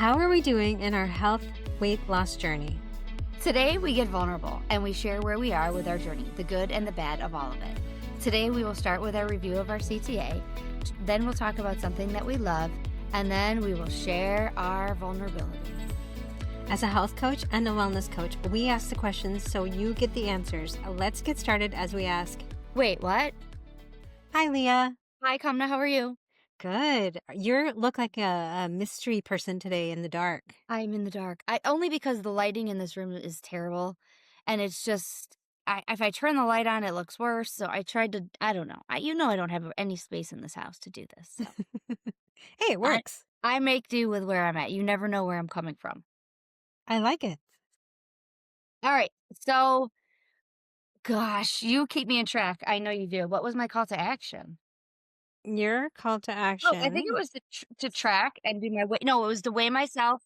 How are we doing in our health weight loss journey? Today, we get vulnerable and we share where we are with our journey, the good and the bad of all of it. Today, we will start with our review of our CTA, then we'll talk about something that we love, and then we will share our vulnerability. As a health coach and a wellness coach, we ask the questions so you get the answers. Let's get started as we ask. Wait, what? Hi, Leah. Hi, Kamna, how are you? Good. You look like a mystery person today in the dark. I'm in the dark. Only because the lighting in this room is terrible, and it's just, if I turn the light on, it looks worse, so I tried to, I don't know. I don't have any space in this house to do this, so. Hey, it works. I make do with where I'm at. You never know where I'm coming from. I like it. All right, so, gosh, you keep me in track. I know you do. What was my call to action? Your call to Oh, I think it action was to track and do my weight. No, it was to weigh myself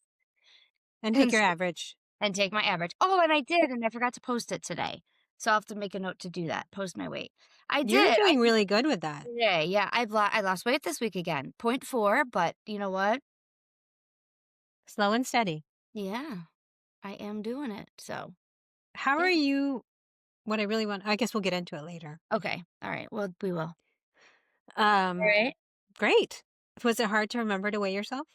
and take your average. and take my average. Oh, and I did, and I forgot to post it today. So I'll have to make a note to do that. Post my weight. I You're did. doing really good with that. Today. Yeah, I lost weight this week again. 0.4, but you know what? Slow and steady. Yeah, I am doing it. So How Yeah. are you? What I really want, I guess we'll get into it later. okay. All right. Well, we will. All Um, right. Great. Was it hard to remember to weigh yourself?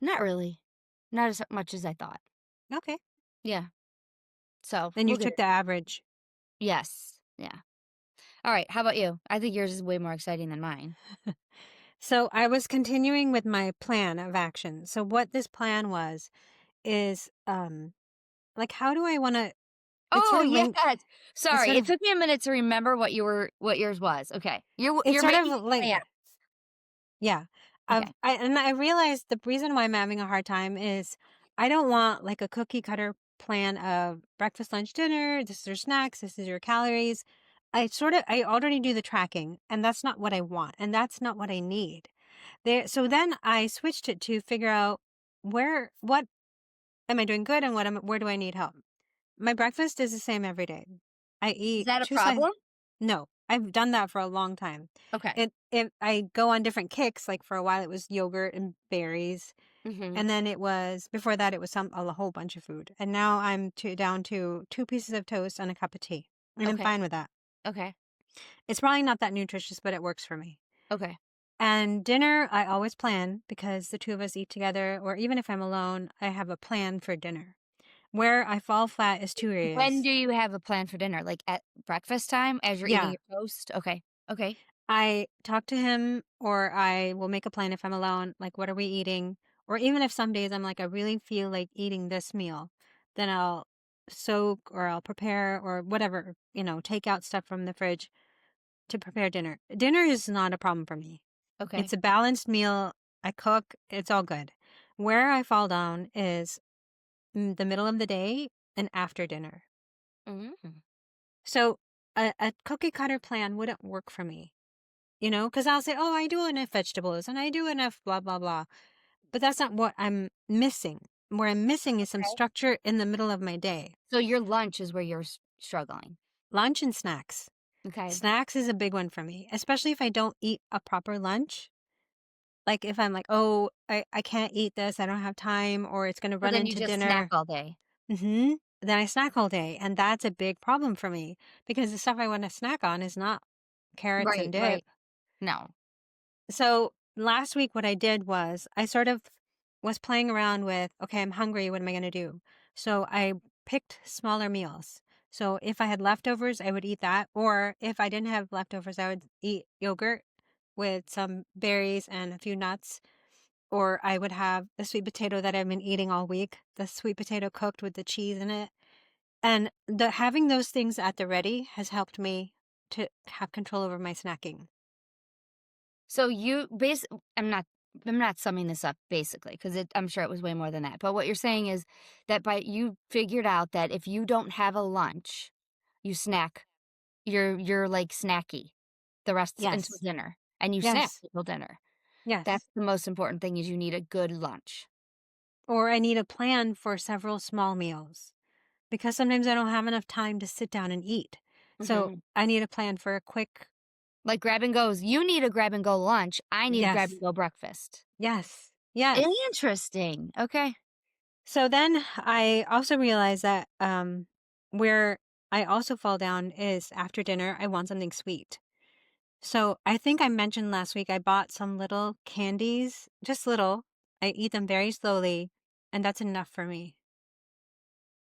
Not really. Not as much as I thought. Okay. Yeah. So Then you we'll get took it. the average. Yes. Yeah. All right. How about you? I think yours is way more exciting than mine. So I was continuing with my plan of action. So what this plan was is like how do I want to it's Oh, sort of yes. linked it's Sorry. sort It of took me a minute to remember what yours was. Okay. it's You're sort making of a like plan. yeah. Okay. I realized the reason why I'm having a hard time is I don't want like a cookie cutter plan of breakfast, lunch, dinner, this is your snacks, this is your calories. I already do the tracking and that's not what I want and that's not what I need. So then I switched it to figure out what am I doing good and where do I need help? My breakfast is the same every day. I Is eat that a two slices. problem? No, I've done that for a long time. Okay. I go on different kicks. Like for a while, it was yogurt and berries, Mm-hmm. and then it was before that it was a whole bunch of food. And now down to 2 pieces of toast and a cup of tea, and I'm Okay. fine with that. Okay. It's probably not that nutritious, but it works for me. Okay. And dinner, I always plan because the two of us eat together, or even if I'm alone, I have a plan for dinner. Where I fall flat is two When areas. do you have a plan for dinner? Like at breakfast time as you're eating Yeah, your toast? Okay. Okay. I talk to him or I will make a plan if I'm alone, like what are we eating? Or even if some days I'm like, I really feel like eating this meal, then I'll soak or I'll prepare or whatever, take out stuff from the fridge to prepare dinner. Dinner is not a problem for me. Okay. It's a balanced meal. I cook, it's all good. Where I fall down is the middle of the day and after dinner. Mm. So a cookie cutter plan wouldn't work for me. Because I'll say, oh, I do enough vegetables and I do enough blah, blah, blah. But that's not what I'm missing. Where I'm missing is some Okay. structure in the middle of my day. So your lunch is where you're struggling. Lunch and snacks. Okay. Snacks is a big one for me, especially if I don't eat a proper lunch. Like if I'm like, oh, I can't eat this, I don't have time, or it's going to So run then you into just snack dinner. all day. Then I snack all day. And that's a big problem for me because the stuff I want to snack on is not carrots and Right. dip. Right. No. So last week, what I did was I sort of was playing around with, okay, I'm hungry. What am I going to do? So I picked smaller meals. So if I had leftovers, I would eat that. Or if I didn't have leftovers, I would eat yogurt with some berries and a few nuts. Or I would have the sweet potato that I've been eating all week, the sweet potato cooked with the cheese in it. And having those things at the ready has helped me to have control over my snacking. So I'm not summing this up basically because I'm sure it was way more than that. But what you're saying is that you figured out that if you don't have a lunch, you snack. You're like snacky the rest until Yes. dinner, and you snack Yes. until dinner. Yes. That's the most important thing is you need a good lunch. Or I need a plan for several small meals because sometimes I don't have enough time to sit down and eat. So Mhm. I need a plan for a quick, Like grab and goes. You need a grab and go lunch. I need a grab yes, and go breakfast. yes. Yes. Interesting. Okay. So then I also realized that where I also fall down is after dinner, I want something sweet. So I think I mentioned last week I bought some little candies, just little. I eat them very slowly, and that's enough for me.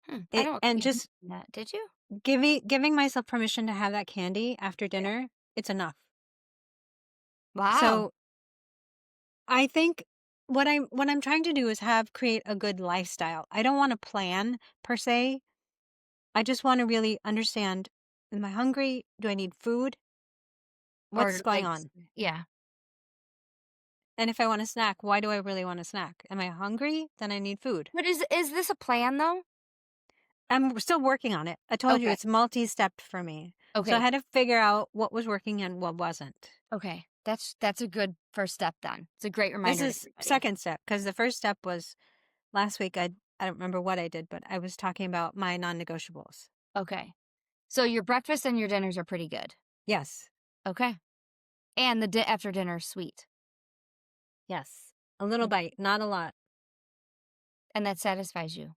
I It don't and think you just mentioned that. Did you? giving myself permission to have that candy after Yeah. dinner, it's enough. Wow. So I think what I'm trying to do is create a good lifestyle. I don't want to plan per se. I just want to really understand, am I hungry? Do I need food? What's Or going like, on? yeah. And if I want a snack, why do I really want a snack? Am I hungry? Then I need food. But is this a plan though? I'm still working on it. I told you Okay. it's multi-stepped for me. So I Okay. had to figure out what was working and what wasn't. Okay. That's a good first step then. It's a great This reminder to is everybody. second step because the first step was last week. I don't remember what I did, but I was talking about my non-negotiables. Okay. So your breakfast and your dinners are pretty good. Yes. Okay. And the after dinner is sweet. Yes. A little Okay. bite, not a lot. And that satisfies you.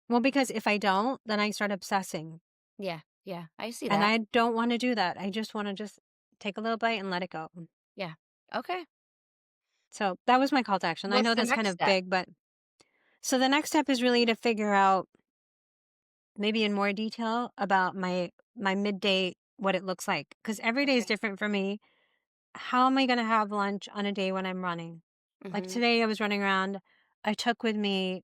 Well, because if I don't, then I start obsessing. Yeah. Yeah. I see And that. I don't want to do that. I just want to just take a little bite and let it go. Yeah. Okay. So that was my call to action. I What's know the that's kind next of step? big, but so the next step is really to figure out maybe in more detail about my midday, what it looks like. Because every day is Okay. different for me. How am I going to have lunch on a day when I'm running? Like Mhm. today I was running around. I took with me,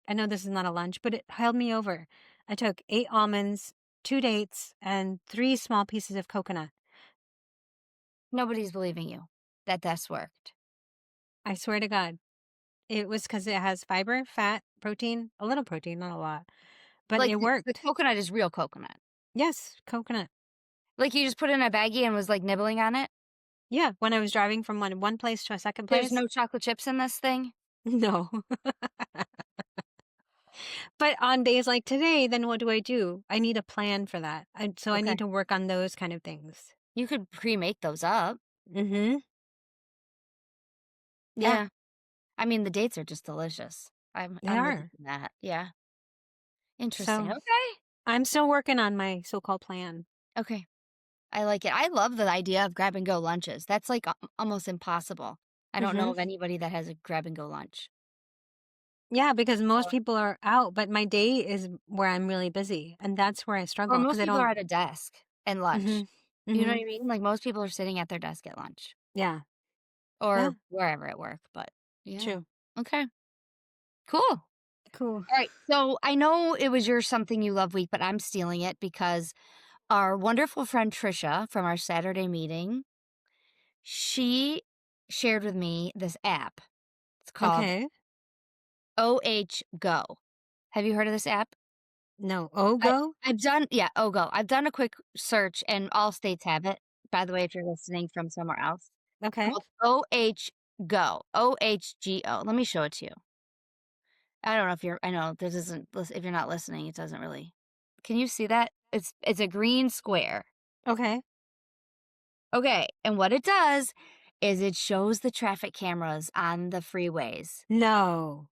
I know this is not a lunch, but it held me over. I took 8 almonds, 2 dates, and 3 small pieces of coconut. Nobody's believing you that that's worked. I swear to God. It was because it has fiber, fat, protein, a little protein, not a lot, but Like it the worked. coconut is real coconut. Yes, coconut. Like you just put it in a baggie and was like nibbling on it. Yeah, when I was driving from one place to a second There's place. no chocolate chips in this thing. No. But on days like today, then what do? I need a plan for that. So I Okay. need to work on those kind of things. You could pre-make those up. Mhm. Yeah, Yeah. I mean, the dates are just delicious. they I'm with you are. on that. Yeah. Interesting. So Okay. I'm still working on my so-called plan. Okay. I like it. I love the idea of grab and go lunches. That's like almost impossible. I don't know Mhm. of anybody that has a grab and go lunch. Yeah, because most Or people are out, but my day is where I'm really busy, and that's where I or struggle because most I people are don't. at a desk and lunch. Mhm. You know what Mhm. I mean? Like most people are sitting at their desk at lunch Yeah. or Yeah. wherever at work. But yeah. True. Okay. Cool. Cool. All right. So I know it was your something you love week, but I'm stealing it because our wonderful friend Trisha from our Saturday meeting, she shared with me this app. It's called Okay. OHgo. Have you heard of this app? No. I, OHgo? I've done, yeah, OHgo. I've done a quick search and all states have it. By the way, if you're listening from somewhere else, it's Okay. called OHgo. OHGO. Let me show it to you. I don't know if you're, I know this isn't, if you're not listening, it doesn't really. Can you see that? It's a green square. Okay. Okay, and what it does is it shows the traffic cameras on the freeways. No.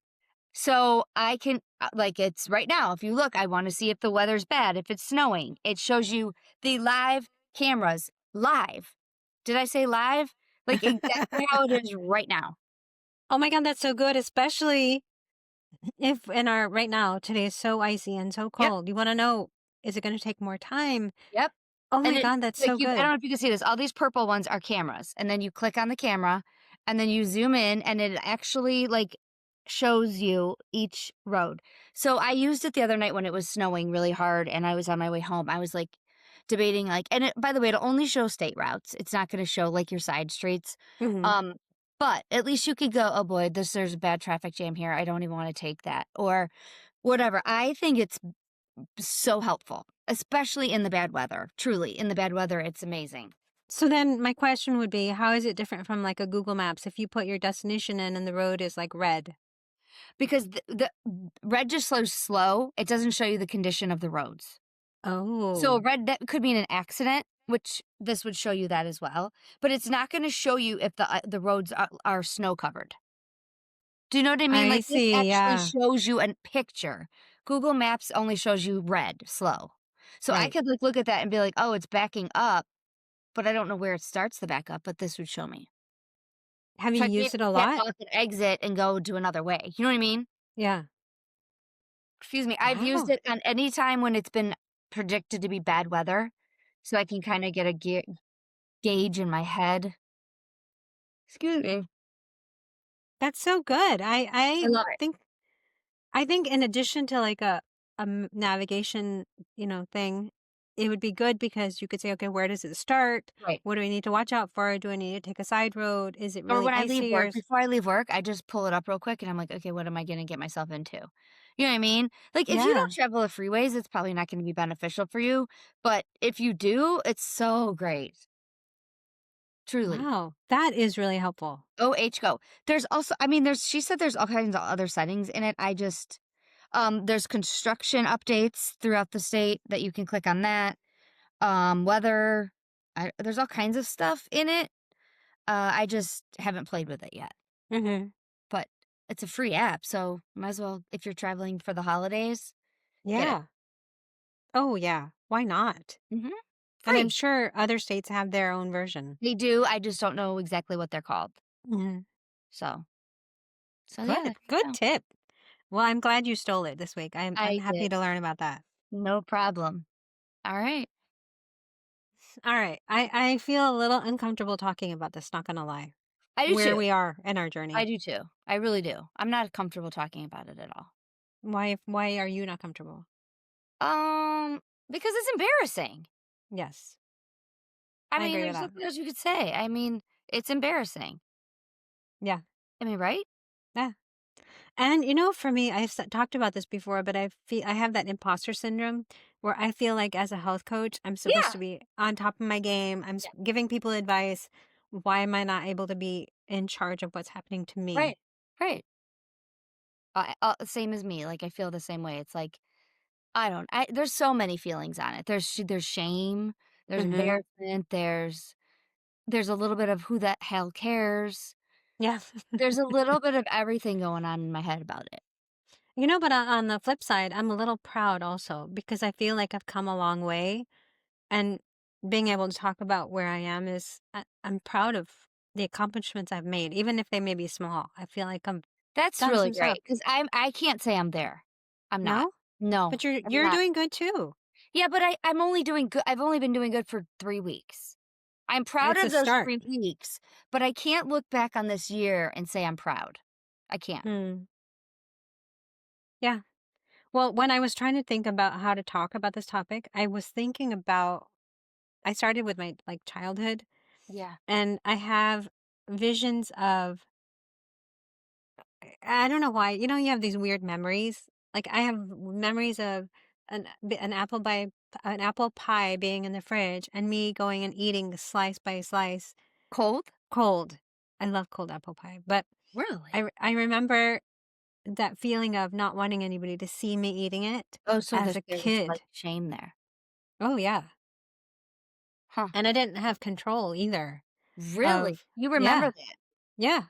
So I can, like, it's right now. If you look, I want to see if the weather's bad, if it's snowing. It shows you the live cameras live. Did I say live? Like, exactly how it is right now. Oh my God, that's so good, especially if in our right now, today is so icy and so Yep. cold. You want to know, is it going to take more time? Yep. Oh And my it God, that's like so you I don't good. know if you can see this. All these purple ones are cameras. And then you click on the camera and then you zoom in and it actually like shows you each road. So I used it the other night when it was snowing really hard and I was on my way home. I was like debating like and it, by the way, it'll only show state routes. It's not going to show like your side streets. Hmm. Um but at least you could go, oh boy, there's a bad traffic jam here. I don't even want to take that. Or whatever. I think it's so helpful, especially in the bad weather. Truly, in the bad weather, it's amazing. So then my question would be, how is it different from like a Google Maps if you put your destination in and the road is like red? Because the red just slows slow. It doesn't show you the condition of the roads. So Oh, red that could mean an accident, which this would show you that as well. But it's not going to show you if the roads are snow covered. Do you know what I mean? I Like, this see, actually yeah. shows you a picture. Google Maps only shows you red, slow. So I Right. could, like, look at that and be like, "Oh, it's backing up," but I don't know where it starts to back up, but this would show me. Have you So I can't used it a tap lot? off and exit and go to another way. You know what I mean? Yeah. Excuse me. I've used Wow. it on any time when it's been predicted to be bad weather, so I can kinda get a gauge in my head. Excuse me. That's so good. I I love it. think I think in addition to like a navigation, thing, it would be good because you could say, okay, where does it start? Right. What do I need to watch out for? Do I need to take a side road? Is it Or really when I leave icy work, before I leave work, I just pull it up real quick and I'm like, "Okay, what am I gonna get myself into?" You know what I mean? Like, if you don't Yeah. travel the freeways, it's probably not gonna be beneficial for you, but if you do, it's so great. Truly. Wow. That is really helpful. OHgo. There's also I mean, there's she said there's all kinds of other settings in it. I just there's construction updates throughout the state that you can click on that. Weather, there's all kinds of stuff in it. I just haven't played with it yet. Hmm. But it's a free app, so might as well if you're traveling for the holidays, get it. Yeah. Oh, yeah. Why not? Mhm. And I'm Free. sure other states have their own version. They do, I just don't know exactly what they're called. Hmm. So yeah, there Good. you Good go. tip. Well, I'm glad you stole it this week. I'm I happy did. to learn about that. No problem. Alright. All right. I feel a little uncomfortable talking about this, not gonna lie. I do Where too. we are in our I journey. do too. I really do. I'm not comfortable talking about it at all. Why are you not comfortable? Um, because it's embarrassing. Yes. I I mean, agree with there's that. nothing else you could say. I mean, it's embarrassing. Yeah. I mean, right? Yeah. And for me, talked about this before, but I have that imposter syndrome where I feel like as a health coach, I'm supposed Yeah. to be on top of my game. Yeah. Giving people advice. Why am I not able to be in charge of what's happening to Right. me? Right. Same as me. Like I feel the same way. It's like there's so many feelings on it. There's shame, there's Hmm. embarrassment, there's a little bit of who the hell cares. Yeah. There's a little bit of everything going on in my head about it. But on the flip side, I'm a little proud also because I feel like I've come a long way. And being able to talk about where I am I'm proud of the accomplishments I've made, even if they may be small. I feel like I've That's done really some great stuff. because I can't say I'm there. I'm not. No? No, But you're I'm you're not. doing good too. Yeah, but I'm only doing good. I've only been doing good for 3 weeks. I'm proud It's a of those start. 3 weeks, but I can't look back on this year and say I'm proud. I can't. Hmm. Yeah. Well, when I was trying to think about how to talk about this topic, I was thinking about I started with my like childhood Yeah. and I have visions of I don't know why. You have these weird memories. Like I have memories of an apple pie being in the fridge and me going and eating slice by slice Cold? cold. I love cold apple pie, but Really? I remember that feeling of not wanting anybody to see me eating it Oh, so as a there was, like, kid. shame there. Oh yeah. Huh. And I didn't have control either Really? of You remember yeah. that? Yeah.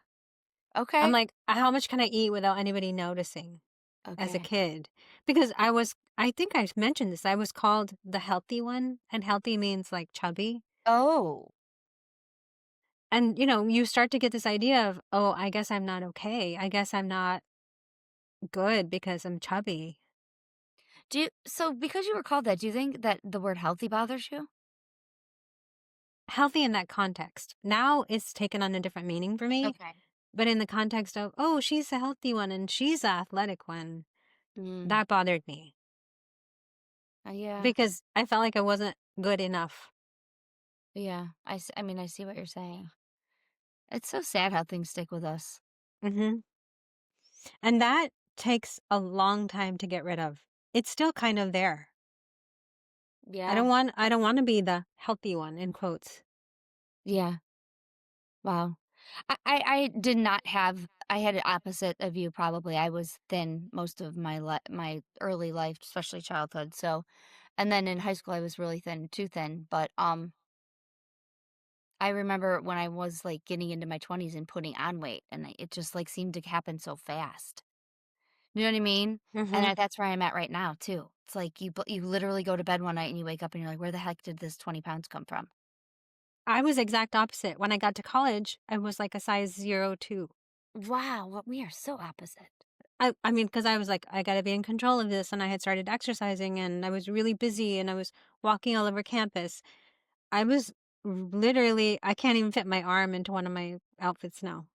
I'm Okay. like, how much can I eat without anybody noticing? As a Okay. kid because I think I mentioned this. I was called the healthy one, and healthy means like chubby. Oh. And you start to get this idea of, oh, I guess I'm not okay. I guess I'm not good because I'm chubby. Because you were called that, do you think that the word healthy bothers you? Healthy in that context. Now it's taken on a different meaning for me, Okay. but in the context of, oh, she's the healthy one and she's the athletic one, Mm. that bothered me Yeah. because I felt like I wasn't good enough. Yeah. I mean, I see what you're saying. It's so sad how things stick with us. Hmm. And that takes a long time to get rid of. It's still kind of there. Yeah. I don't want to be the healthy one in quotes. Yeah. Wow. I did not have I had the opposite of you probably. I was thin most of my early life, especially childhood. So, and then in high school I was really thin, too thin, but I remember when I was, like, getting into my 20s and putting on weight, and it just, like, seemed to happen so fast. You know what I mean? And Mhm. that's where I'm at right now too. It's like you literally go to bed one night and you wake up and you're like, "Where the heck did this 20 pounds come from?" I was exact opposite. When I got to college, I was like a size 02. Wow, what we are so opposite. I mean, because I was like, "I gotta be in control of this," and I had started exercising, and I was really busy, and I was walking all over campus. I was literally I can't even fit my arm into one of my outfits now.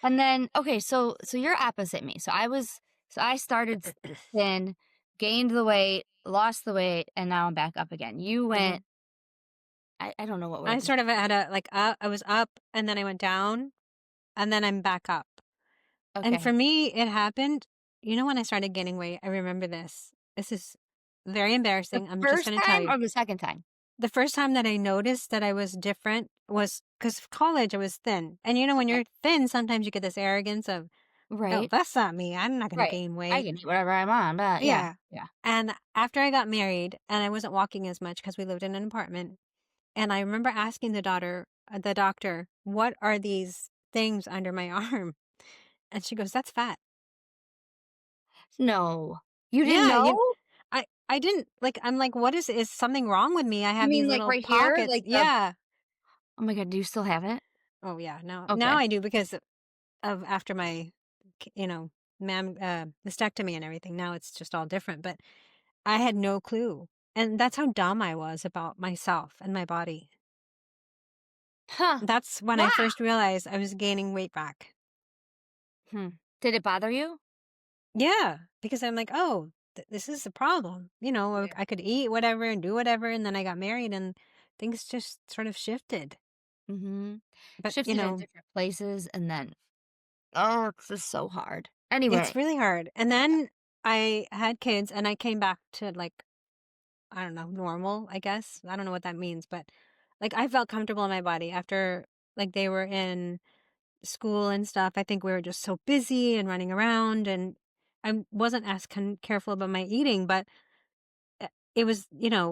And then okay, so you're opposite me. So I started thin, gained the weight, lost the weight, and now I'm back up again. You went Mhm. I don't know what I way. sort of had a like, I was up, and then I went down, and then I'm back up. And for Okay. me, it happened when I started gaining weight, I remember this. This is very The embarrassing, I'm just first gonna tell time you. or the second time? The first time that I noticed that I was different was because college, I was thin. And when Okay. you're thin, sometimes you get this arrogance of, "Oh, Right. that's not me. I'm not gonna Right. gain I weight." can eat whatever I want, but yeah. Yeah. Yeah. And after I got married and I wasn't walking as much because we lived in an apartment, and I remember asking the doctor, "What are these things under my arm?" And she goes, "That's fat." No. You didn't Yeah, know? I didn't like, I'm like, "What is something wrong with me? I You have mean, these like, little right here? pockets." Like the Yeah. oh my god, do you still have it? Oh, yeah. Now Okay. I do because of after my, mastectomy and everything. Now it's just all different, but I had no clue. And that's how dumb I was about myself and my body. Huh. That's when I Wow. first realized I was gaining weight back. Hmm. Did it bother you? Yeah, because I'm like, "Oh, this is the problem." Yeah. I could eat whatever and do whatever, and then I got married and things just sort of shifted. Mhm. But, Shifted in different places and then oh, it's just so hard. it's Anyway. really hard. And then I had kids and I came back to, like, I don't know, normal, I guess. I don't know what that means, but, like, I felt comfortable in my body after, like, they were in school and stuff. I think we were just so busy and running around, and I wasn't as careful about my eating, but it was,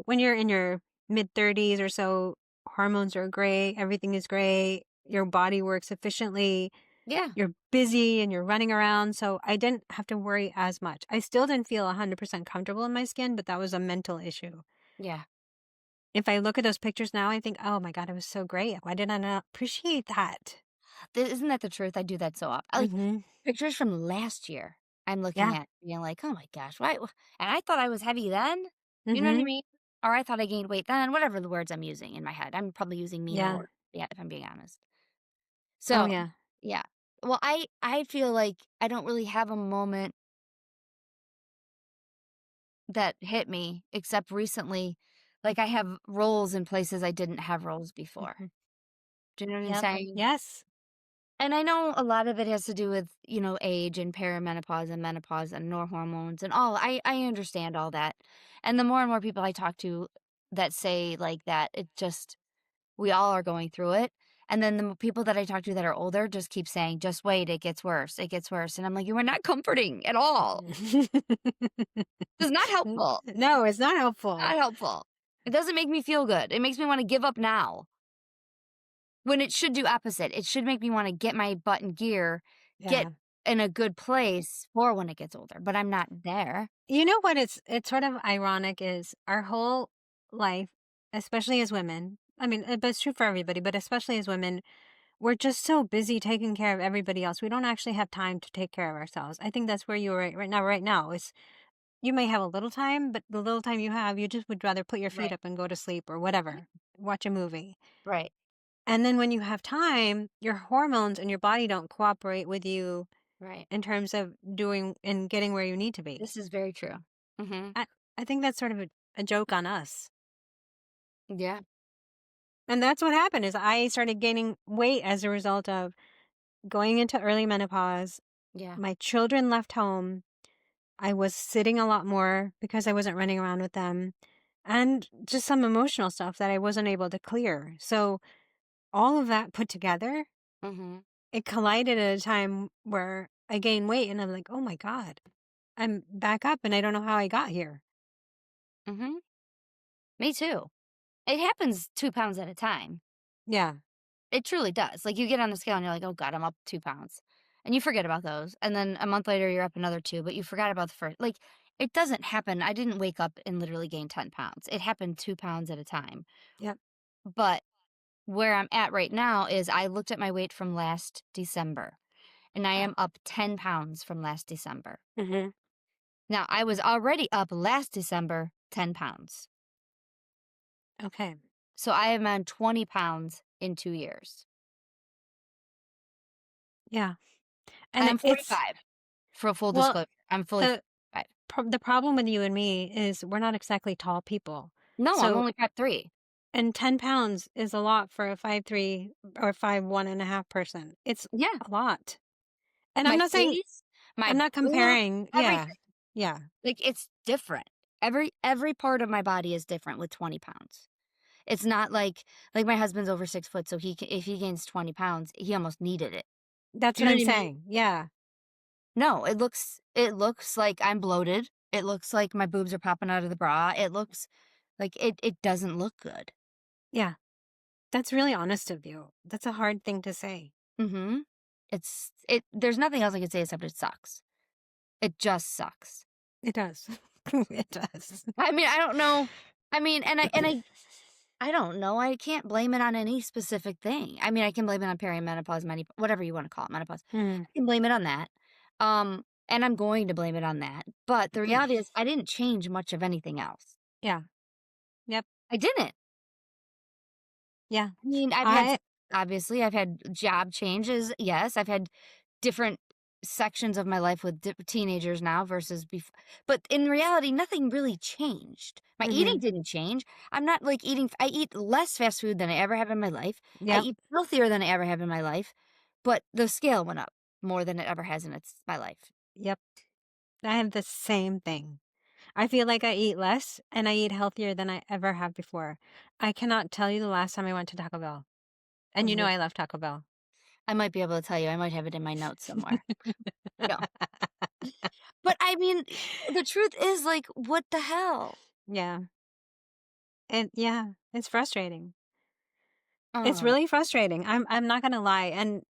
when you're in your mid-30s or so, hormones are great, everything is great, your body works efficiently, Yeah. you're busy and you're running around, so I didn't have to worry as much. I still didn't feel 100% comfortable in my skin, but that was a mental issue. Yeah. If I look at those pictures now, I think, "Oh my god, it was so great. Why did I not appreciate that?" Isn't that the truth? I do that so often. Like, Mhm. pictures from last year, I'm looking Yeah. at being like, "Oh my gosh, why" and I thought I was heavy then, you know what I Mhm. mean? Or I thought I gained weight then, whatever the words I'm using in my head. I'm probably using meaner Yeah. words, yeah, if I'm being honest. Oh, So, yeah. yeah. Well, I feel like I don't really have a moment that hit me except recently. Like, I have roles in places I didn't have roles before. Mhm. Do you know what I'm Yep. saying? Yes. And I know a lot of it has to do with, age and perimenopause and menopause and no hormones and all. I understand all that. And the more and more people I talk to that say like that, it just we all are going through it. And then the people that I talk to that are older just keep saying, "Just wait, it gets worse. It gets worse." And I'm like, "You are not comforting at all. It's not helpful. No, it's not helpful. Not helpful. It doesn't make me feel good. It makes me want to give up now." When it should do opposite. It should make me wanna get my butt in gear, get Yeah. in a good place for when it gets older, but I'm not there. You know what it's sort of ironic is our whole life, especially as women, I mean, but it's true for everybody, but especially as women, we're just so busy taking care of everybody else. We don't actually have time to take care of ourselves. I think that's where you're right now. Right now is you may have a little time, but the little time you have, you just would rather put your feet Right. up and go to sleep or whatever, watch a movie. Right. And then when you have time, your hormones and your body don't cooperate with you Right. in terms of doing and getting where you need to be. This is very true. Mhm. I, I think that's sort of a joke on us. Yeah. And that's what happened is I started gaining weight as a result of going into early menopause. Yeah. My children left home. I was sitting a lot more because I wasn't running around with them, and just some emotional stuff that I wasn't able to clear. So all of that put together, Mhm. it collided at a time where I gained weight and I'm like, "Oh my god, I'm back up and I don't know how I got here." Mhm. Me too. It happens 2 pounds at a time. Yeah. It truly does. Like, you get on the scale and you're like, "Oh god, I'm up 2 pounds." And you forget about those, and then a month later, you're up another 2, but you forgot about the first like, it doesn't happen. I didn't wake up and literally gain 10 pounds. It happened 2 pounds at a time. Yep. But where I'm at right now is I looked at my weight from last December, and I am up 10 pounds from last December. Mm-hmm. Now, I was already up last December 10 pounds. Okay. So I am on 20 pounds in 2 years. Yeah. And And I'm it's 45. For full well, disclosure, I'm fully the 45. the problem with you and me is we're not exactly tall people. No, I'm So, only 5'3". and 10 pounds is a lot for a 5'3" or 5'1.5" person. It's Yeah. a lot. And I'm My not saying, face, my I'm not butt, comparing. Yeah. everything. Yeah. Like, it's different. Every part of my body is different with 20 pounds. It's not like my husband's over 6 foot, so if he gains 20 pounds, he almost needed it. That's Do you what know I'm what I mean? saying. Yeah. No, it looks like I'm bloated. It looks like my boobs are popping out of the bra. It looks like it doesn't look good. Yeah. That's really honest of you. That's a hard thing to say. Mhm. There's nothing else I can say except it sucks. It just sucks. It does. It does. I mean, I don't know. I mean, I don't know. I can't blame it on any specific thing. I mean, I can blame it on perimenopause, whatever you want to call it, menopause. Hmm. I can blame it on that. And I'm going to blame it on that. But the reality is I didn't change much of anything else. Yeah. Yep. I didn't. Yeah. I mean, I obviously, I've had job changes. Yes, I've had different sections of my life with teenagers now versus before. But in reality, nothing really changed. My eating mhm. didn't change. I'm not like I eat less fast food than I ever have in my life. I Yep. eat healthier than I ever have in my life. But the scale went up more than it ever has in my life. Yep. I have the same thing. I feel like I eat less and I eat healthier than I ever have before. I cannot tell you the last time I went to Taco Bell. And you know Mhm. I love Taco Bell. I might be able to tell you. I might have it in my notes somewhere. No. But I mean, the truth is, like, what the hell? Yeah. And yeah, it's frustrating. It's Oh. really frustrating. I'm not gonna lie. And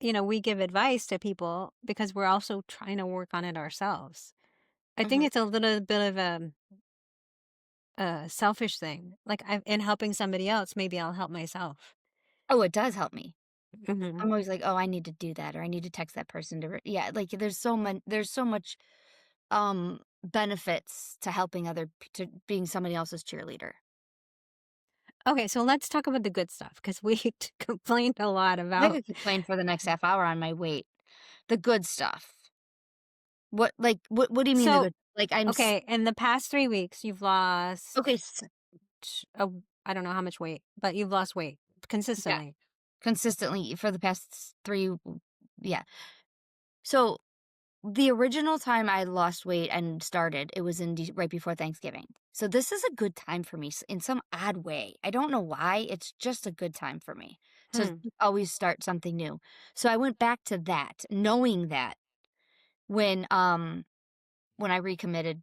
we give advice to people because we're also trying to work on it ourselves. I think Mhm. it's a little bit of a selfish thing. Like in helping somebody else, maybe I'll help myself. Oh, it does help me. Hmm. I'm always like, "Oh, I need to do that," or "I need to text that person to" yeah, like, there's so much, benefits to helping to being somebody else's cheerleader. Okay, so let's talk about the good stuff because we complained a lot I about. could complain for the next half hour on my weight. The good stuff. What do you mean the So good like, okay, in the past 3 weeks, you've okay, lost. A, I don't know how much weight, but you've lost weight yeah, consistently. consistently for the past 3 yeah. So the original time I lost weight and started, it was right before Thanksgiving. So this is a good time for me in some odd way. I don't know why. It's just a good time for me to Hmm. always start something new. So I went back to that, knowing that when when I recommitted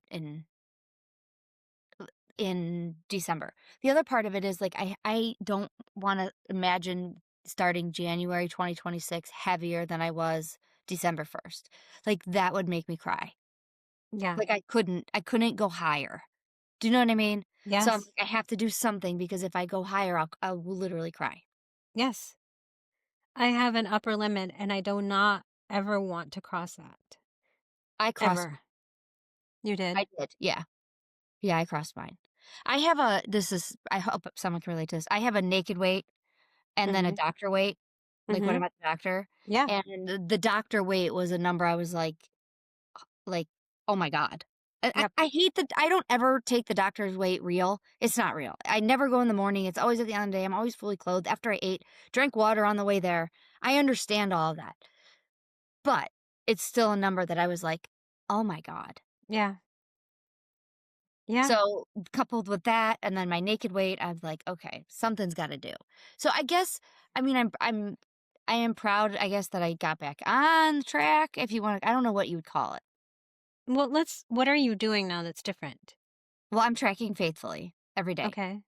in December. The other part of it is like I don't want to imagine starting January 2026 heavier than I was December 1st. Like that would make me cry. Yeah. Like, I couldn't go higher. Do you know what I mean? So I'm Yes. like, I have to do something because if I go higher, I will literally cry. Yes. I have an upper limit, and I do not ever want to cross that. I crossed Ever. You did. I did, yeah. Yeah, I crossed mine. I hope someone can relate to this. I have a naked weight and then a Hmm. doctor weight, like when Hmm. I'm at the doctor, Yeah. and the doctor weight was a number I was like, "Oh my god." Yep. I don't ever take the doctor's weight real. It's not real. I never go in the morning. It's always at the end of the day. I'm always fully clothed after I ate, drank water on the way there. I understand all of that. But it's still a number that I was like, "Oh my god." Yeah. Yeah. So, coupled with that and then my naked weight, I was like, "Okay, something's gotta do." So, I guess I mean, I am proud, I guess, that I got back on track, if you wanna I don't know what you would call it. Well, what are you doing now that's different? Well, I'm tracking faithfully every day. Okay.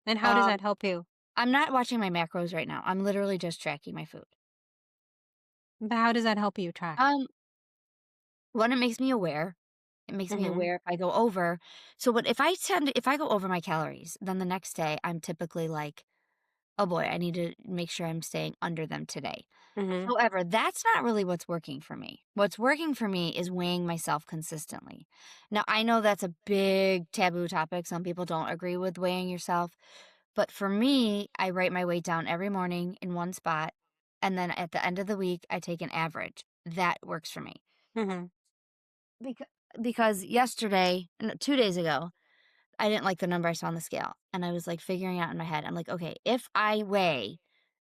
And how does Um, that help you? I'm not watching my macros right now. I'm literally just tracking my food. But how does that help you track? Um, One, it makes me aware. It makes me Mhm. aware if I go over. So what if I go over my calories, then the next day I'm typically like, oh boy, I need to make sure I'm staying under them today. Mhm. However, that's not really what's working for me. What's working for me is weighing myself consistently. Now, I know that's a big taboo topic. Some people don't agree with weighing yourself. But for me, I write my weight down every morning in one spot. And then at the end of the week, I take an average. That works for me. Mhm. Because, because yesterday, no, 2 days ago, I didn't like the number I saw on the scale. And I was like figuring out in my head, I'm like, okay, if I weigh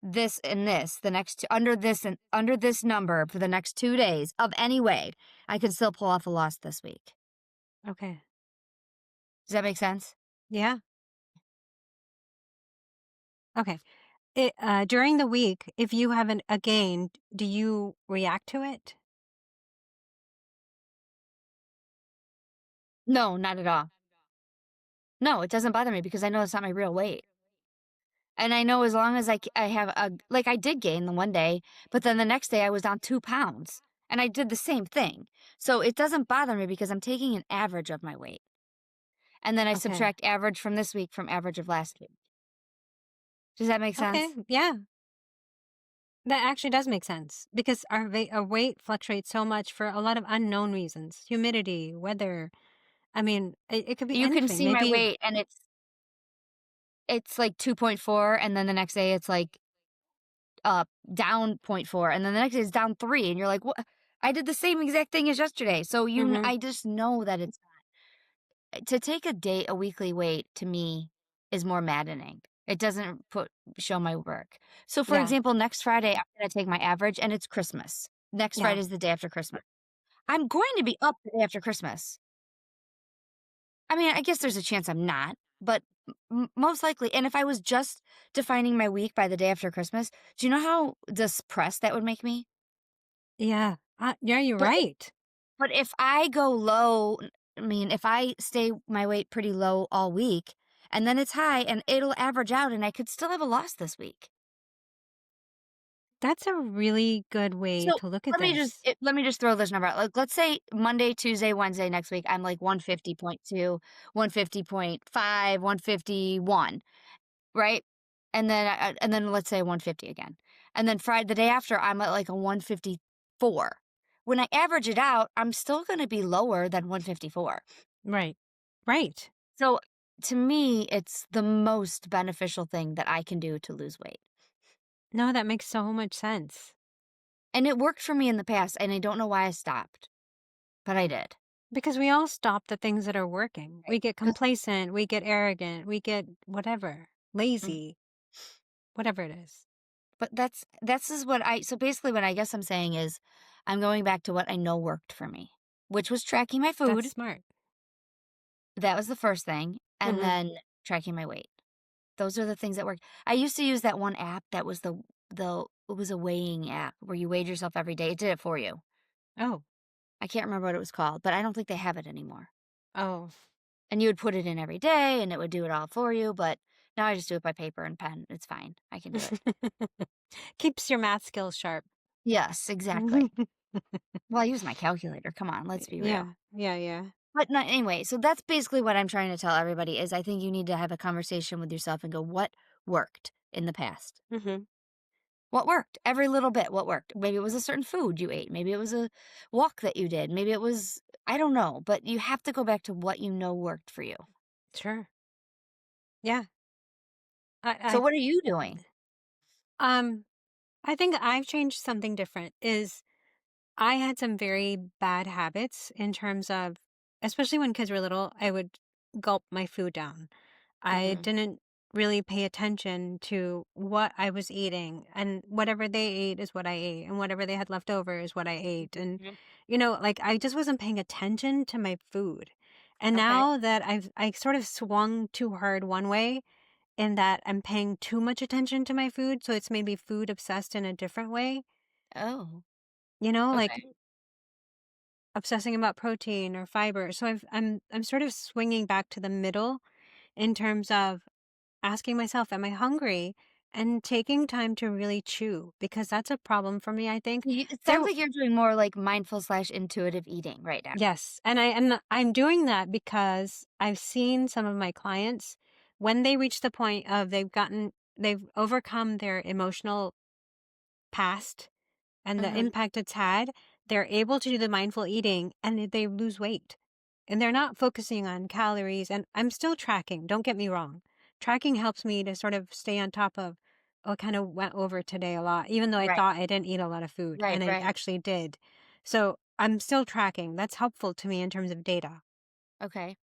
this and this the next under this and under this number for the next 2 days of any way, I could still pull off a loss this week. Okay. Does that make sense? Yeah. Okay. During the week, if you have a gain, do you react to it? No, not at all. No, it doesn't bother me because I know it's not my real weight. And I know as long as I have a like I did gain the one day, but then the next day I was down 2 pounds and I did the same thing. So it doesn't bother me because I'm taking an average of my weight. And then I Okay. subtract average from this week from average of last week. Does that make Okay. sense? Yeah. That actually does make sense because our weight fluctuates so much for a lot of unknown reasons. Humidity, weather. I mean, it could be You can anything. see my Maybe weight and it's like 2.4 and then the next day it's like down zero point 0.4 and then the next day it's down 3 and you're like, "What? I did the same exact thing as yesterday." So Mhm. I just know that it's to take a weekly weight to me is more maddening. It doesn't show my work. So for Yeah. example, next Friday I'm going to take my average and it's Christmas. Next Yeah. Friday is the day after Christmas. I'm going to be up the day after Christmas. I mean, I guess there's a chance I'm not, but most likely. And if I was just defining my week by the day after Christmas, do you know how depressed that would make me? Yeah. Yeah, you're But right. but if I go low, I mean, if I stay my weight pretty low all week, and then it's high, and it'll average out, and I could still have a loss this week. That's a really good way So to look at this. let me just throw this number out. Like, let's say Monday, Tuesday, Wednesday next week, I'm like 150.2, 150.5, 151. Right? And then let's say 150 again. And then Friday the day after, I'm at like a 154. When I average it out, I'm still gonna be lower than 154. Right. Right. So, to me, it's the most beneficial thing that I can do to lose weight. No, that makes so much sense. And it worked for me in the past, and I don't know why I stopped, but I did. Because we all stop the things that are working. We Right. get 'Cause complacent, we get arrogant, we get whatever, mm, lazy, whatever it is. but that's is what I so basically what I guess I'm saying is I'm going back to what I know worked for me, which was tracking my That's food. smart. That was the first thing, and Mhm. then tracking my weight. Those are the things that work. I used to use that one app that was the it was a weighing app where you weighed yourself every day. It did it for you. Oh. I can't remember what it was called, but I don't think they have it anymore. Oh. And you would put it in every day and it would do it all for you, but now I just do it by paper and pen. It's fine. I can do it. Keeps your math skills sharp. Yes, exactly. Well, I use my calculator. Come on, let's be real. Yeah. Yeah, yeah. But no, anyway, so that's basically what I'm trying to tell everybody is I think you need to have a conversation with yourself and go, what worked in the past? Mhm. What worked? Every little bit, what worked? Maybe it was a certain food you ate. Maybe it was a walk that you did. Maybe it was, I don't know, but you have to go back to what you know worked for you. Sure. Yeah. So I what are you doing? um I think I've changed something different is I had some very bad habits in terms of especially when kids were little, I would gulp my food down. I Mhm. didn't really pay attention to what I was eating, and whatever they ate is what I ate, and whatever they had left over is what I ate. And, Mhm. like I just wasn't paying attention to my food. And Okay. now that I sort of swung too hard one way in that I'm paying too much attention to my food. So it's maybe food obsessed in a different way, Oh, like okay. obsessing about protein or fiber. So I'm sort of swinging back to the middle in terms of asking myself, am I hungry? And taking time to really chew because that's a problem for me, I think. It There sounds like you're doing more like mindful slash intuitive eating right now. Yes, and I'm doing that because I've seen some of my clients when they reach the point of they've overcome their emotional past and the Mhm. impact it's had, they're able to do the mindful eating and they lose weight. And they're not focusing on calories. And I'm still tracking, don't get me wrong. Tracking helps me to sort of stay on top of, oh, I kind of went over today a lot, even though I Right. thought I didn't eat a lot of food, Right, and I right. actually did. So I'm still tracking. That's helpful to me in terms of data. Okay.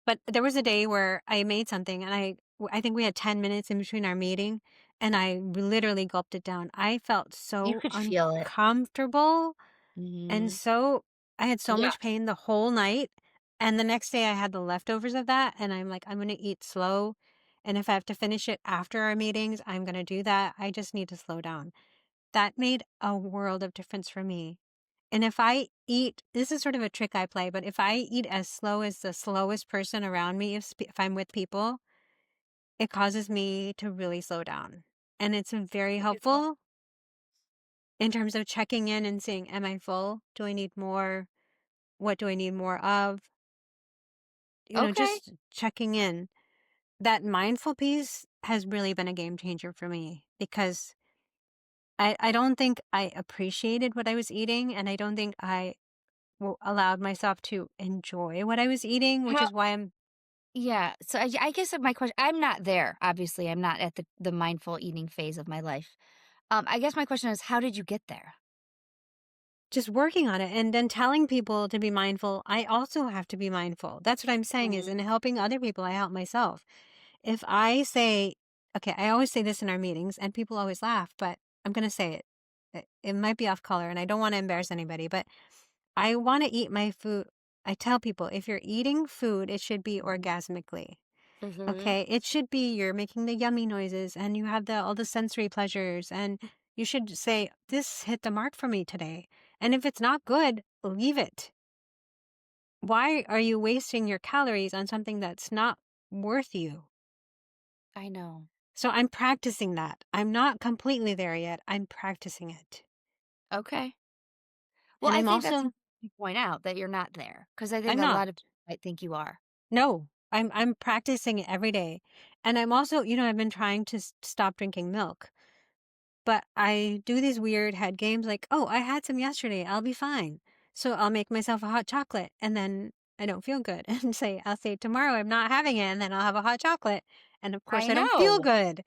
But there was a day where I made something and I think we had 10 minutes in between our meeting and I literally gulped it down. I felt You so could feel it. uncomfortable and Mhm. so I had so Yeah. much pain the whole night. And the next day I had the leftovers of that. And I'm like, I'm going to eat slow. And if I have to finish it after our meetings, I'm going to do that. I just need to slow down. That made a world of difference for me. And if I eat, this is sort of a trick I play, but if I eat as slow as the slowest person around me, if I'm with people, it causes me to really slow down. And it's very Beautiful. helpful in terms of checking in and seeing, am I full? Do I need more? What do I need more of? Okay. Just checking in. That mindful piece has really been a game changer for me because I don't think I appreciated what I was eating and I don't think I allowed myself to enjoy what I was eating, which How is why I'm Yeah, so I guess my question, I'm not there, obviously, I'm not at the mindful eating phase of my life. I guess my question is, how did you get there? just working on it and then telling people to be mindful. I also have to be mindful. That's what I'm saying is Mhm. in helping other people, I help myself. If I say, okay, I always say this in our meetings and people always laugh, but I'm going to say it. It might be off color and I don't want to embarrass anybody, but I want to eat my food. I tell people if you're eating food, it should be orgasmically. Mhm. Okay, it should be you're making the yummy noises and you have the all the sensory pleasures and you should say this hit the mark for me today. And if it's not good, leave it. Why are you wasting your calories on something that's not worth you? I know. So I'm practicing that. I'm not completely there yet. I'm practicing it. Okay. Well, And I I'm think that's also important to point out that you're not there, because I think I'm a not. lot of people might think you are. No. I'm practicing it every day. And I'm also, I've been trying to stop drinking milk. But I do these weird head games like, "Oh, I had some yesterday, I'll be fine." So I'll make myself a hot chocolate and then I don't feel good and I'll say tomorrow I'm not having it and then I'll have a hot chocolate. And of course I I don't feel know. good.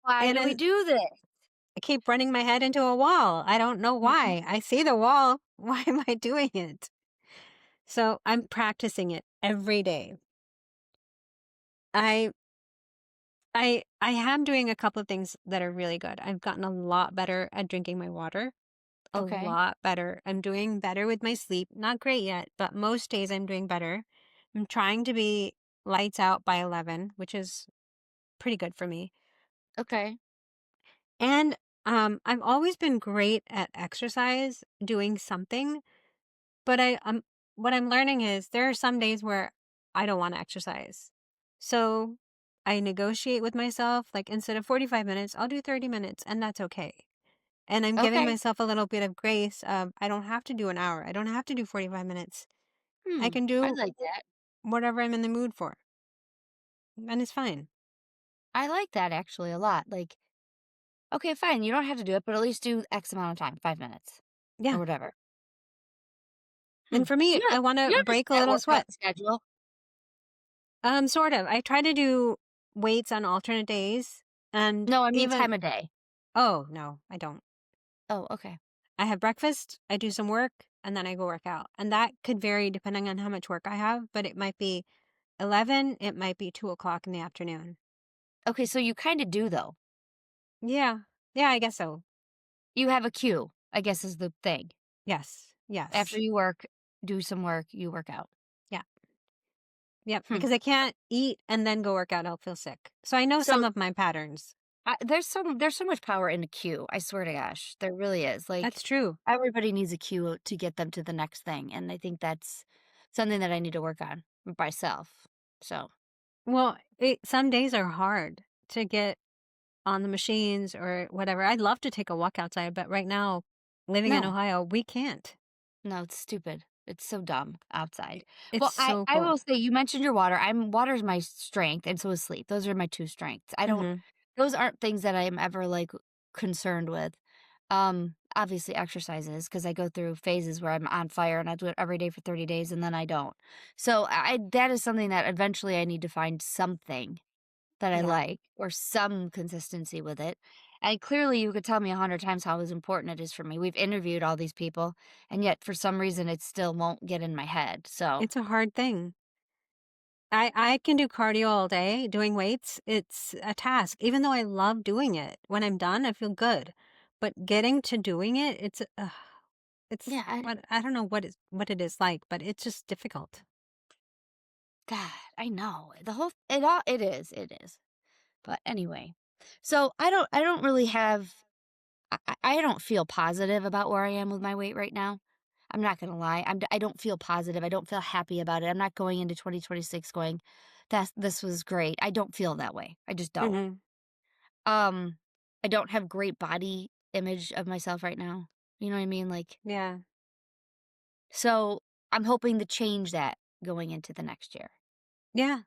Why And do we do this? I keep running my head into a wall. I don't know Mhm. why. I see the wall. Why am I doing it? So I'm practicing it every day. I I am doing a couple of things that are really good. I've gotten a lot better at drinking my water. A Okay. lot better. I'm doing better with my sleep. Not great yet, but most days I'm doing better. I'm trying to be lights out by 11, which is pretty good for me. Okay. And I've always been great at exercise, doing something, but what I'm learning is there are some days where I don't want to exercise. So I negotiate with myself, like instead of 45 minutes, I'll do 30 minutes, and that's okay. And I'm giving Okay. myself a little bit of grace of I don't have to do an hour. I don't have to do 45 minutes. I Hmm. can I do like that. whatever I'm in the mood for, and it's fine. I like that actually a lot. Like, okay, fine, you don't have to do it, but at least do X amount of time, 5 minutes or Yeah. whatever. Hmm. And for me, I want You to have a break a set little workout sweat. schedule? Sort of. I try to do weights on alternate days and No, I mean even time of day. oh, no, I don't. Oh, okay. I have breakfast, I do some work, and then I go work out. And that could vary depending on how much work I have, but it might be 11, it might be 2 o'clock in the afternoon. Okay, so you kinda do, though. Yeah. Yeah, I guess so. You have a cue, I guess is the thing. Yes. After Yes. you work, do some work, you work out. Yeah. Yep, Hmm. because I can't eat and then go work out, I'll feel sick. So I know some So, of my patterns. there's so much power in a cue, I swear to gosh, there really is, like, That's true. everybody needs a cue to get them to the next thing, and I think that's something that I need to work on myself, so Well, some days are hard. to get on the machines or whatever. I'd love to take a walk outside, but right now, living in No. Ohio, we can't. No, it's stupid. It's so dumb outside. It's Well, so I cold. will say you mentioned your water. Water's my strength and so is sleep. Those are my 2 strengths. I don't Mhm. those aren't things that I'm ever, like, concerned with. Obviously exercises because I go through phases where I'm on fire and I do it every day for 30 days and then I don't. So I that is something that eventually I need to find something that I Yeah. like or some consistency with it. And clearly, you could tell me 100 times how important it is for me. We've interviewed all these people, and yet for some reason, it still won't get in my head. So, It's a hard thing. I can do cardio all day, doing weights. It's a task. Even though I love doing it, when I'm done, I feel good. But getting to doing it, it's yeah, what I don't know what it is like, but it's just difficult. God, I know the whole it all it is. But anyway, so I don't really have I don't feel positive about where I am with my weight right now. I'm not gonna lie. I don't feel positive. I don't feel happy about it. I'm not going into 2026 going, this was great. I don't feel that way. I just don't. Mhm. Um, I don't have great body image of myself right now. You know what I mean? Like, Yeah. so I'm hoping to change that going into the next year. Yeah.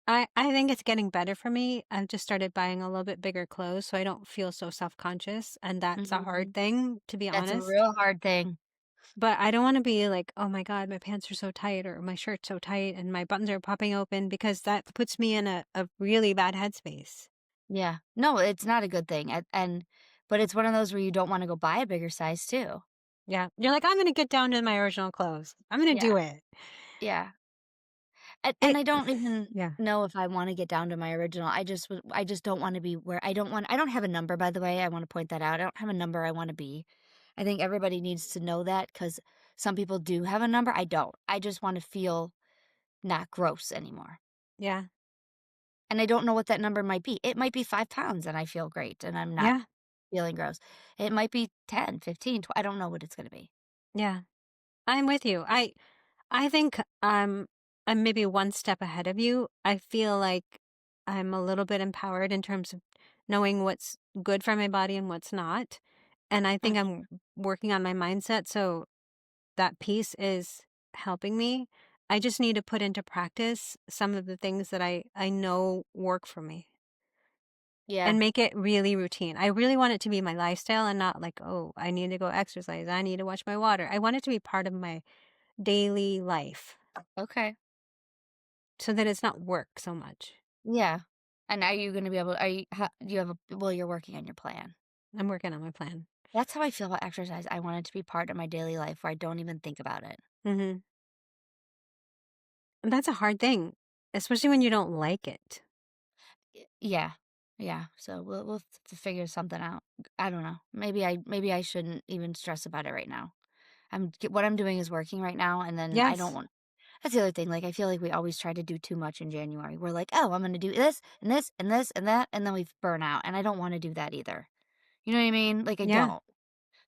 I think it's getting better for me. I've just started buying a little bit bigger clothes so I don't feel so self-conscious, and that's a hard Mhm. thing, to be That's a honest. real hard thing. But I don't wanna be like, "Oh my god, my pants are so tight," or "My shirt's so tight and my buttons are popping open," because that puts me in a really bad headspace. Yeah. No, it's not a good thing. But it's one of those where you don't want to go buy a bigger size too. Yeah. You're like, "I'm gonna get down to my original clothes. I'm gonna Yeah. do it." Yeah. And It I don't even Yeah. know if I want to get down to my original. I just don't want to be where I don't have a number, by the way. I want to point that out. I don't have a number I want to be. I think everybody needs to know that cuz some people do have a number. I don't. I just want to feel not gross anymore. Yeah. And I don't know what that number might be. It might be 5 pounds and I feel great and I'm not Yeah. feeling gross. It might be 10, 15, 20. I don't know what it's going to be. Yeah. I'm with you. I think I'm maybe one step ahead of you. I feel like I'm a little bit empowered in terms of knowing what's good for my body and what's not. And I think Mhm. I'm working on my mindset so that piece is helping me. I just need to put into practice some of the things that I know work for me Yeah. and make it really routine. I really want it to be my lifestyle and not like, oh, I need to go exercise. I need to watch my water. I want it to be part of my daily life Okay. so that it's not work so much. Yeah. And are you gonna be able are you do you have a well, you're working on your plan. I'm working on my plan. That's how I feel about exercise. I want it to be part of my daily life where I don't even think about it. Mhm. And that's a hard thing, especially when you don't like it. Yeah. Yeah. So we'll figure something out. I don't know. Maybe I shouldn't even stress about it right now. What I'm doing is working right now and then I don't Yes. want that's the other thing. Like I feel like we always try to do too much in January. We're like, "Oh, I'm going to do this and this and this and that," and then we burn out, and I don't want to do that either. You know what I mean? Like I Yeah. don't.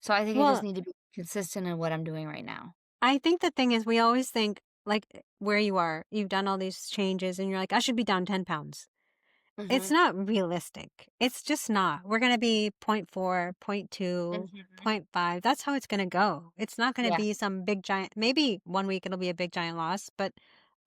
So I think I just Well, need to be consistent in what I'm doing right now. I think the thing is we always think like where you are, you've done all these changes and you're like, I should be down 10 pounds. It's Mhm. not realistic. It's just not. We're going to be point 0.4, point 0.2, Mhm. point 0.5. That's how it's going to go. It's not going to Yeah. be some big giant, maybe one week it'll be a big giant loss, but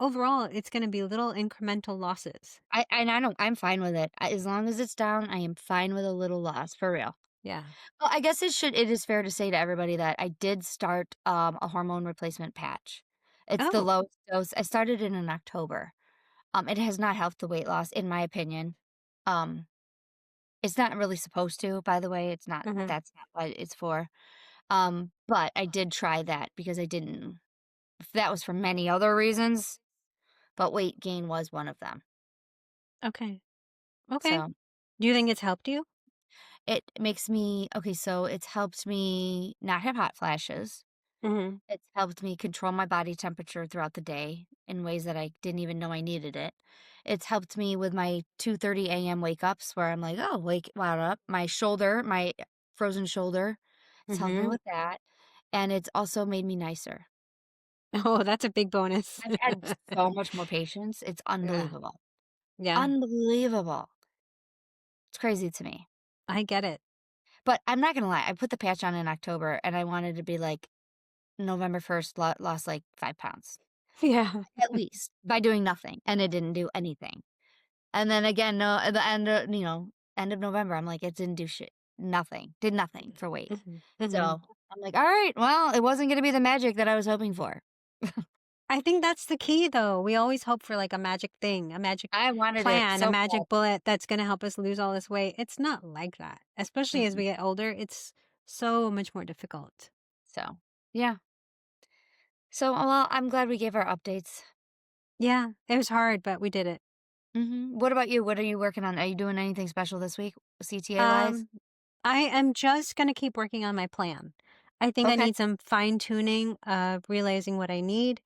overall it's going to be little incremental losses. I don't I'm fine with it. As long as it's down, I am fine with a little loss, for real. Yeah. Well, I guess it is fair to say to everybody that I did start, a hormone replacement patch. It's the Oh. lowest dose. I started it in October. It has not helped the weight loss, in my opinion. Um, it's not really supposed to, by the way. Hmm. That's not what it's for. But I did try that because I didn't that was for many other reasons, but weight gain was one of them. Okay. Okay. So, Do you think it's helped you? it makes me okay, so it's helped me not have hot flashes. Hmm. It's helped me control my body temperature throughout the day in ways that I didn't even know I needed it. It's helped me with my 2:30 a.m. wake ups where I'm like, "Oh, wake wow up." My shoulder, my frozen shoulder, it's helped me Hmm. with that, and it's also made me nicer. Oh, that's a big bonus. I've had so much more patience, it's Yeah. unbelievable. Yeah, Unbelievable. It's crazy to me. I get it. But I'm not gonna lie, I put the patch on in October, and I wanted to be like November 1st, lost like 5 pounds, Yeah. at least, by doing nothing, and it didn't do anything. And then again, no, at the end of, end of November, I'm like, it didn't do shit. Nothing. Did nothing for weight. Mhm, So mhm. I'm like, all right, well, it wasn't gonna be the magic that I was hoping for. I think that's the key, though. We always hope for like a magic thing, a magic I wanted it plan, a so bad. magic bullet that's going to help us lose all this weight. It's not like that. Especially as Mm-mm. we get older, it's so much more difficult. So, yeah. So, well, I'm glad we gave our updates. Yeah, it was hard, but we did it. What about you? What are you working on? Are you doing anything special this week, CTA wise? Um, I am just going to keep working on my plan. I think I Okay. need some fine tuning of realizing what I need.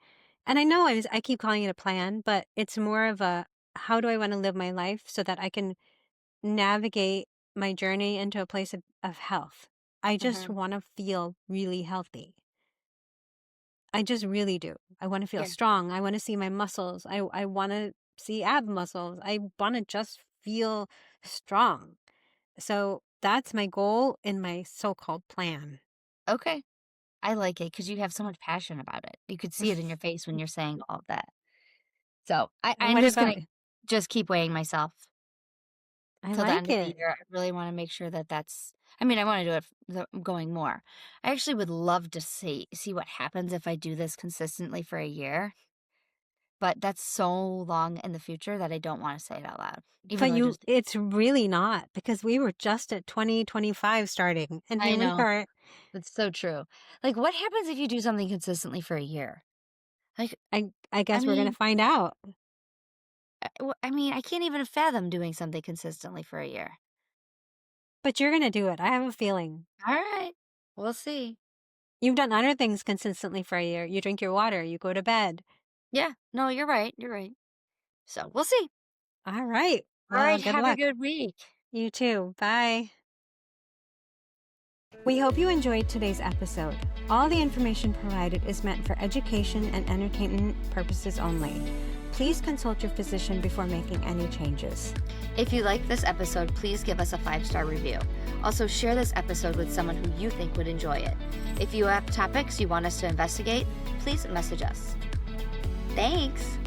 And I know I keep calling it a plan, but it's more of a how do I want to live my life so that I can navigate my journey into a place of health. I just hmm want to feel really healthy. I just really do. I want to feel Yeah. strong. I want to see my muscles. I want to see ab muscles. I want to just feel strong. So that's my goal in my so-called plan. Okay. I like it because you have so much passion about it. You could see it in your face when you're saying all of that. So And I'm what just gonna about just keep weighing myself I till the like end of the it. year. I really want to make sure that that's. I mean, I want to do it going more. I actually would love to see what happens if I do this consistently for a year. But that's so long in the future that I don't want to say it out loud, even But though I just. it's really not because we were just at 2025 starting and I here we know are. that's so true. Like, what happens if you do something consistently for a year? Like, I I guess we're going to mean, find out. I mean, I can't even fathom doing something consistently for a year. But you're going to do it. I have a feeling. All right, we'll see. You've done other things consistently for a year. You drink your water, you go to bed. Yeah, no, you're right. You're right. So we'll see. All right. All Well, right, good have a luck. good week. You too. Bye. We hope you enjoyed today's episode. All the information provided is meant for education and entertainment purposes only. Please consult your physician before making any changes. If you liked this episode, please give us a 5-star review. Also, share this episode with someone who you think would enjoy it. If you have topics you want us to investigate, please message us. Thanks.